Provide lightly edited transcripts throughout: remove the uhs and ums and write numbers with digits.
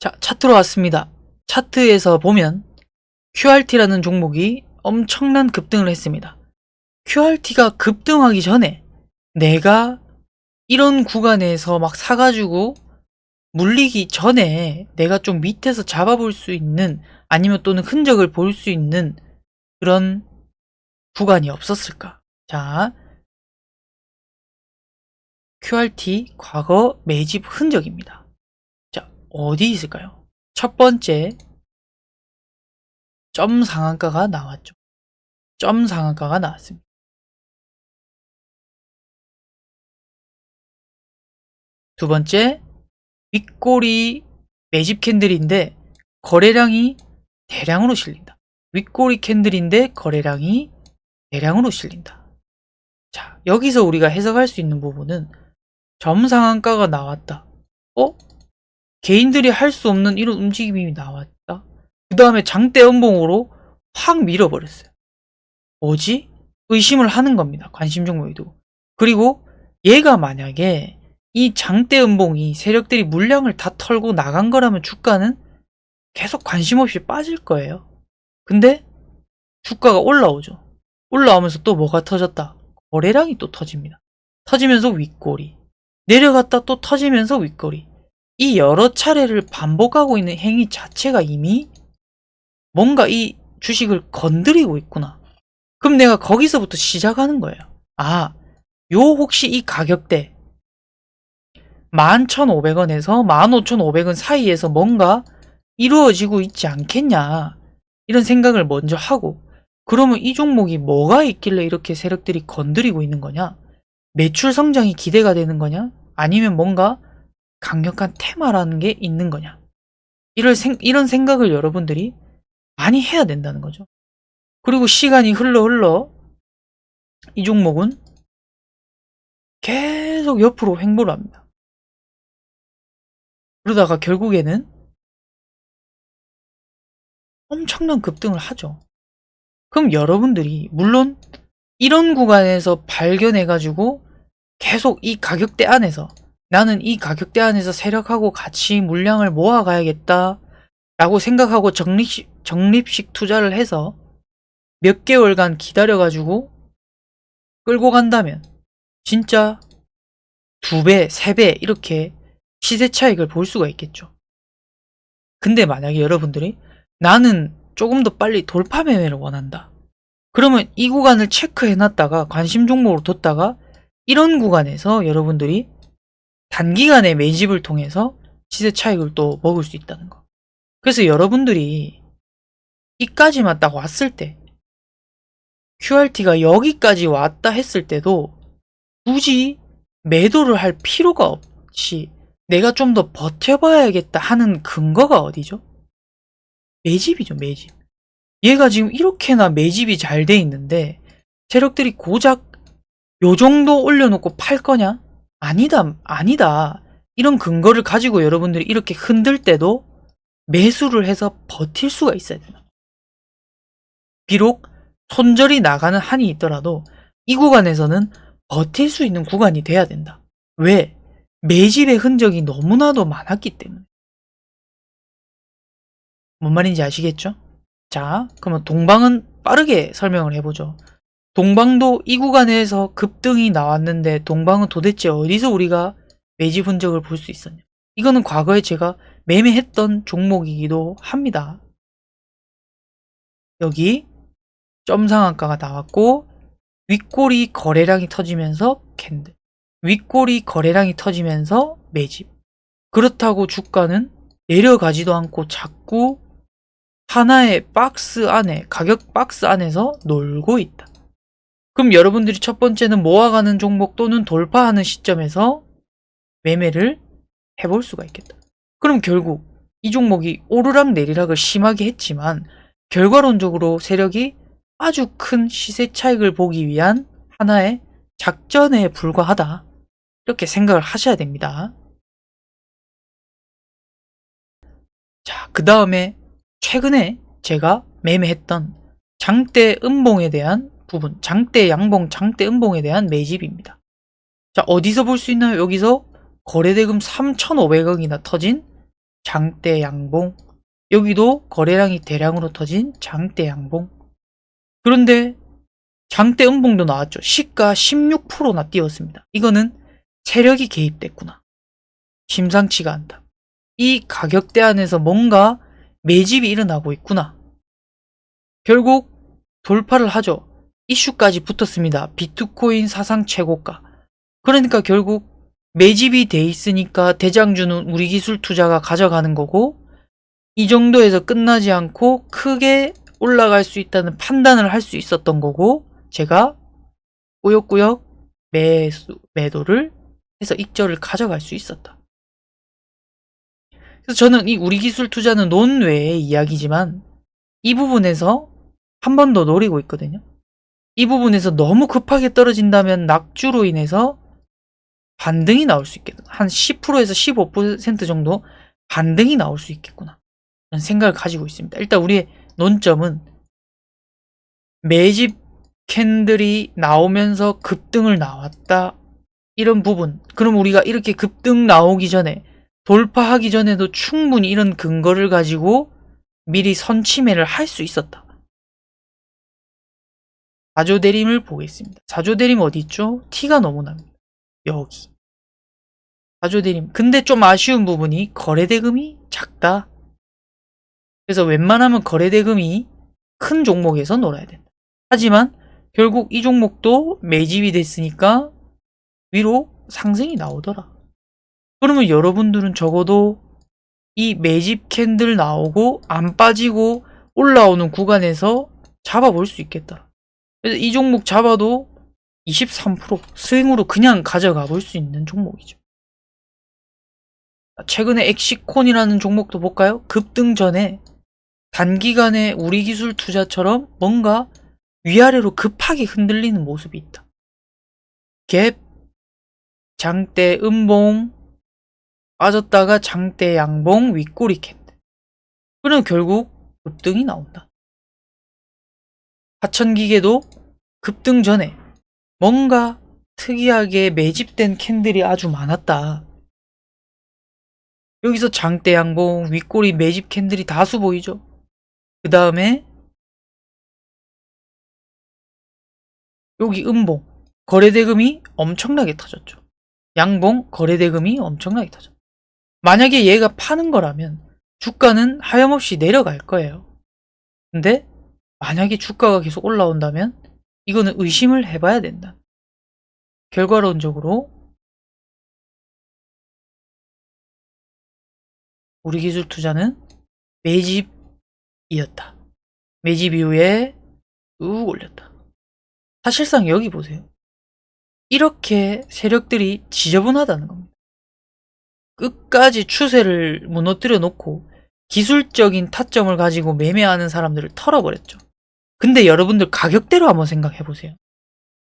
자, 차트로 왔습니다. 차트에서 보면 QRT라는 종목이 엄청난 급등을 했습니다. QRT가 급등하기 전에 내가 이런 구간에서 막 사가지고 물리기 전에 내가 좀 밑에서 잡아볼 수 있는, 아니면 또는 흔적을 볼 수 있는 그런 구간이 없었을까? 자, QRT 과거 매집 흔적입니다. 자, 어디 있을까요? 첫 번째, 점 상한가가 나왔죠. 점 상한가가 나왔습니다. 두 번째, 윗꼬리 매집 캔들인데 거래량이 대량으로 실린다. 윗꼬리 캔들인데 거래량이 대량으로 실린다. 자, 여기서 우리가 해석할 수 있는 부분은 점 상한가가 나왔다. 개인들이 할 수 없는 이런 움직임이 나왔다. 그 다음에 장대 음봉으로 확 밀어버렸어요. 뭐지? 의심을 하는 겁니다. 관심 종목이 두고. 그리고 얘가 만약에 이 장대 음봉이 세력들이 물량을 다 털고 나간 거라면 주가는 계속 관심 없이 빠질 거예요. 근데 주가가 올라오죠. 올라오면서 또 뭐가 터졌다? 거래량이 또 터집니다. 터지면서 윗꼬리. 내려갔다 또 터지면서 윗꼬리. 이 여러 차례를 반복하고 있는 행위 자체가 이미 뭔가 이 주식을 건드리고 있구나. 그럼 내가 거기서부터 시작하는 거예요. 아, 혹시 이 가격대 11,500원에서 15,500원 사이에서 뭔가 이루어지고 있지 않겠냐, 이런 생각을 먼저 하고, 그러면 이 종목이 뭐가 있길래 이렇게 세력들이 건드리고 있는 거냐? 매출 성장이 기대가 되는 거냐? 아니면 뭔가 강력한 테마라는 게 있는 거냐? 이런 생각을 여러분들이 많이 해야 된다는 거죠. 그리고 시간이 흘러 이 종목은 계속 옆으로 횡보를 합니다. 그러다가 결국에는 엄청난 급등을 하죠. 그럼 여러분들이 물론 이런 구간에서 발견해가지고 계속 이 가격대 안에서, 나는 이 가격대 안에서 세력하고 같이 물량을 모아가야겠다 라고 생각하고 적립식 투자를 해서 몇 개월간 기다려가지고 끌고 간다면 진짜 2배, 3배 이렇게 시세 차익을 볼 수가 있겠죠. 근데 만약에 여러분들이 나는 조금 더 빨리 돌파 매매를 원한다. 그러면 이 구간을 체크해놨다가 관심 종목으로 뒀다가 이런 구간에서 여러분들이 단기간에 매집을 통해서 시세 차익을 또 먹을 수 있다는 거. 그래서 여러분들이 이까지만 딱 왔을 때, QRT가 여기까지 왔다 했을 때도 굳이 매도를 할 필요가 없이 내가 좀 더 버텨봐야겠다 하는 근거가 어디죠? 매집이죠, 매집. 얘가 지금 이렇게나 매집이 잘 돼 있는데 세력들이 고작 요 정도 올려놓고 팔 거냐? 아니다. 이런 근거를 가지고 여러분들이 이렇게 흔들 때도 매수를 해서 버틸 수가 있어야 된다. 비록 손절이 나가는 한이 있더라도 이 구간에서는 버틸 수 있는 구간이 돼야 된다. 왜? 매집의 흔적이 너무나도 많았기 때문에. 뭔 말인지 아시겠죠? 자, 그러면 동방은 빠르게 설명을 해보죠. 동방도 이 구간에서 급등이 나왔는데 동방은 도대체 어디서 우리가 매집 흔적을 볼 수 있었냐? 이거는 과거에 제가 매매했던 종목이기도 합니다. 여기 점 상한가가 나왔고 윗꼬리 거래량이 터지면서 캔들, 윗꼬리 거래량이 터지면서 매집. 그렇다고 주가는 내려가지도 않고 자꾸 하나의 박스 안에, 가격 박스 안에서 놀고 있다. 그럼 여러분들이 첫 번째는 모아가는 종목 또는 돌파하는 시점에서 매매를 해볼 수가 있겠다. 그럼 결국 이 종목이 오르락 내리락을 심하게 했지만 결과론적으로 세력이 아주 큰 시세 차익을 보기 위한 하나의 작전에 불과하다. 이렇게 생각을 하셔야 됩니다. 자, 그 다음에 최근에 제가 매매했던 장대 음봉에 대한 부분, 장대 양봉, 장대 음봉에 대한 매집입니다. 자, 어디서 볼 수 있나요? 여기서 거래대금 3,500억이나 터진 장대 양봉. 여기도 거래량이 대량으로 터진 장대 양봉. 그런데 장대 음봉도 나왔죠. 시가 16%나 뛰었습니다. 이거는 세력이 개입됐구나. 심상치가 않다. 이 가격대 안에서 뭔가 매집이 일어나고 있구나. 결국 돌파를 하죠. 이슈까지 붙었습니다. 비트코인 사상 최고가. 그러니까 결국 매집이 돼 있으니까 대장주는 우리 기술 투자가 가져가는 거고, 이 정도에서 끝나지 않고 크게 올라갈 수 있다는 판단을 할 수 있었던 거고, 제가 꾸역꾸역 매도를 해서 익절을 가져갈 수 있었다. 그래서 저는 이 우리 기술 투자는 논외의 이야기지만 이 부분에서 한 번 더 노리고 있거든요. 이 부분에서 너무 급하게 떨어진다면 낙주로 인해서 반등이 나올 수 있겠다. 한 10%에서 15% 정도 반등이 나올 수 있겠구나. 라는 생각을 가지고 있습니다. 일단 우리의 논점은 매집 캔들이 나오면서 급등을 나왔다. 이런 부분. 그럼 우리가 이렇게 급등 나오기 전에, 돌파하기 전에도 충분히 이런 근거를 가지고 미리 선침해를 할 수 있었다. 사조대림을 보겠습니다. 사조대림 어디 있죠? 티가 너무 납니다. 여기. 사조대림. 근데 좀 아쉬운 부분이 거래대금이 작다. 그래서 웬만하면 거래대금이 큰 종목에서 놀아야 된다. 하지만 결국 이 종목도 매집이 됐으니까 위로 상승이 나오더라. 그러면 여러분들은 적어도 이 매집 캔들 나오고 안 빠지고 올라오는 구간에서 잡아볼 수 있겠다. 그래서 이 종목 잡아도 23% 스윙으로 그냥 가져가 볼 수 있는 종목이죠. 최근에 엑시콘이라는 종목도 볼까요? 급등 전에 단기간에 우리 기술 투자처럼 뭔가 위아래로 급하게 흔들리는 모습이 있다. 갭, 장대 음봉, 빠졌다가 장대 양봉, 윗꼬리 캔들. 그럼 결국 급등이 나온다. 하천기계도 급등 전에 뭔가 특이하게 매집된 캔들이 아주 많았다. 여기서 장대 양봉, 윗꼬리 매집 캔들이 다수 보이죠? 그 다음에 여기 음봉, 거래대금이 엄청나게 터졌죠. 양봉, 거래대금이 엄청나게 터졌죠. 만약에 얘가 파는 거라면 주가는 하염없이 내려갈 거예요. 근데 만약에 주가가 계속 올라온다면 이거는 의심을 해봐야 된다. 결과론적으로 우리 기술 투자는 매집이었다. 매집 이후에 쭉 올렸다. 사실상 여기 보세요. 이렇게 세력들이 지저분하다는 겁니다. 끝까지 추세를 무너뜨려 놓고 기술적인 타점을 가지고 매매하는 사람들을 털어버렸죠. 근데 여러분들 가격대로 한번 생각해 보세요.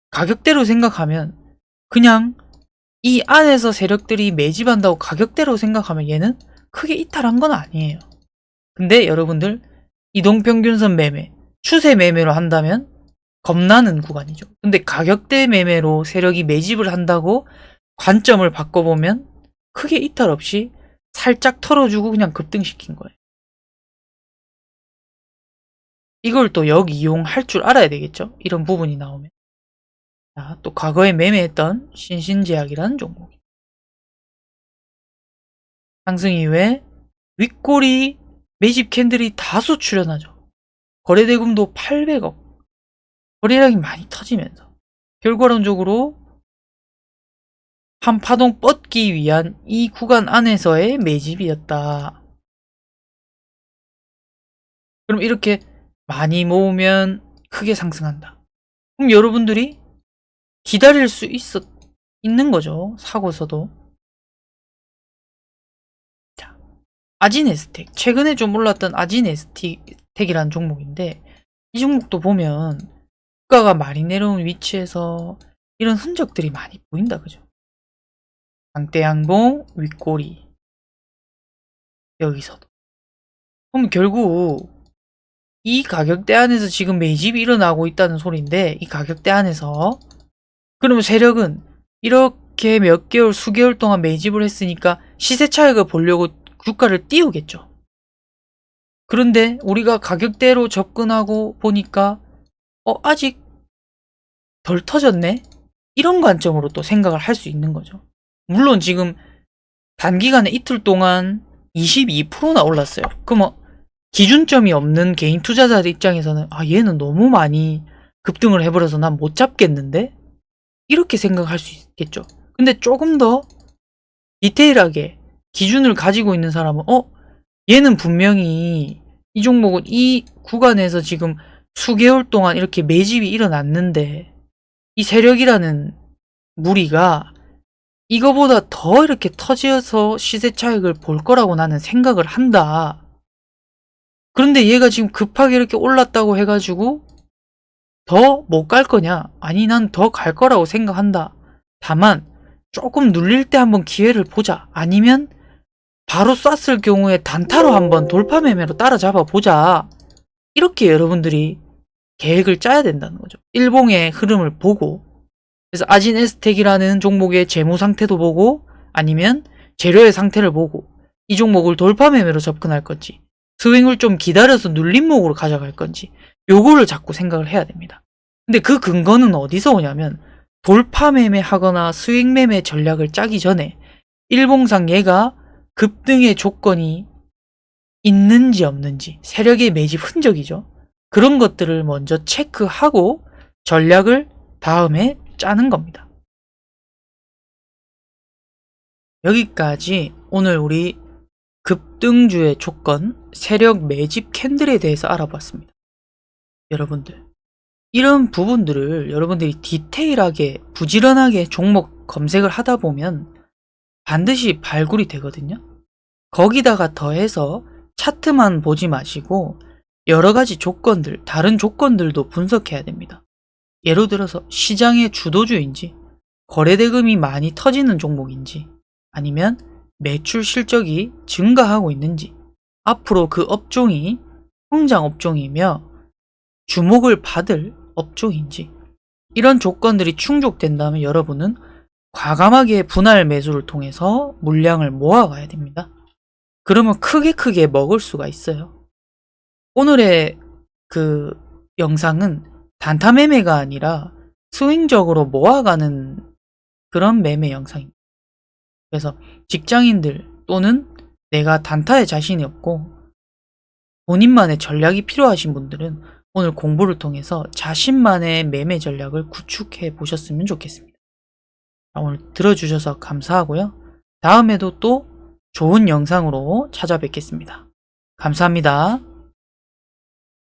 가격대로 생각하면 그냥 이 안에서 세력들이 매집한다고 가격대로 생각하면 얘는 크게 이탈한 건 아니에요. 근데 여러분들 이동평균선 매매, 추세 매매로 한다면 겁나는 구간이죠. 근데 가격대 매매로 세력이 매집을 한다고 관점을 바꿔보면 크게 이탈 없이 살짝 털어주고 그냥 급등시킨 거예요. 이걸 또 역이용할 줄 알아야 되겠죠? 이런 부분이 나오면. 자, 또 과거에 매매했던 신신제약이라는 종목. 상승 이후에 윗꼬리 매집 캔들이 다수 출현하죠. 거래대금도 800억. 거래량이 많이 터지면서 결과론적으로 한 파동 뻗기 위한 이 구간 안에서의 매집이었다. 그럼 이렇게 많이 모으면 크게 상승한다. 그럼 여러분들이 기다릴 수 있는 거죠. 사고서도. 자, 아진에스텍. 최근에 좀 올랐던 아진에스텍이라는 종목인데 이 종목도 보면 주가가 많이 내려온 위치에서 이런 흔적들이 많이 보인다. 그죠? 장대양봉, 윗꼬리. 여기서도. 그럼 결국 이 가격대 안에서 지금 매집이 일어나고 있다는 소리인데 이 가격대 안에서 그러면 세력은 이렇게 몇 개월, 수개월 동안 매집을 했으니까 시세 차익을 보려고 주가를 띄우겠죠. 그런데 우리가 가격대로 접근하고 보니까 아직 덜 터졌네? 이런 관점으로 또 생각을 할 수 있는 거죠. 물론 지금 단기간에 이틀 동안 22%나 올랐어요. 그럼 기준점이 없는 개인 투자자들 입장에서는 얘는 너무 많이 급등을 해버려서 난 못 잡겠는데? 이렇게 생각할 수 있겠죠. 근데 조금 더 디테일하게 기준을 가지고 있는 사람은 얘는 분명히 이 종목은 이 구간에서 지금 수개월 동안 이렇게 매집이 일어났는데 이 세력이라는 무리가 이거보다 더 이렇게 터져서 시세 차익을 볼 거라고 나는 생각을 한다. 그런데 얘가 지금 급하게 이렇게 올랐다고 해가지고 더 못 갈 거냐? 아니, 난 더 갈 거라고 생각한다. 다만 조금 눌릴 때 한번 기회를 보자. 아니면 바로 쐈을 경우에 단타로 한번 돌파 매매로 따라잡아 보자. 이렇게 여러분들이 계획을 짜야 된다는 거죠. 일봉의 흐름을 보고, 그래서 아진에스텍이라는 종목의 재무 상태도 보고, 아니면 재료의 상태를 보고 이 종목을 돌파 매매로 접근할 건지 스윙을 좀 기다려서 눌림목으로 가져갈 건지 요거를 자꾸 생각을 해야 됩니다. 근데 그 근거는 어디서 오냐면 돌파 매매 하거나 스윙 매매 전략을 짜기 전에 일봉상 얘가 급등의 조건이 있는지 없는지, 세력의 매집 흔적이죠. 그런 것들을 먼저 체크하고 전략을 다음에 짜는 겁니다. 여기까지 오늘 우리 급등주의 조건, 세력 매집 캔들에 대해서 알아봤습니다. 여러분들, 이런 부분들을 여러분들이 디테일하게 부지런하게 종목 검색을 하다 보면 반드시 발굴이 되거든요. 거기다가 더해서 차트만 보지 마시고 여러가지 조건들, 다른 조건들도 분석해야 됩니다. 예를 들어서 시장의 주도주인지, 거래대금이 많이 터지는 종목인지, 아니면 매출 실적이 증가하고 있는지, 앞으로 그 업종이 성장 업종이며 주목을 받을 업종인지, 이런 조건들이 충족된다면 여러분은 과감하게 분할 매수를 통해서 물량을 모아가야 됩니다. 그러면 크게 먹을 수가 있어요. 오늘의 그 영상은 단타 매매가 아니라 스윙적으로 모아가는 그런 매매 영상입니다. 그래서 직장인들 또는 내가 단타에 자신이 없고 본인만의 전략이 필요하신 분들은 오늘 공부를 통해서 자신만의 매매 전략을 구축해 보셨으면 좋겠습니다. 오늘 들어주셔서 감사하고요. 다음에도 또 좋은 영상으로 찾아뵙겠습니다. 감사합니다.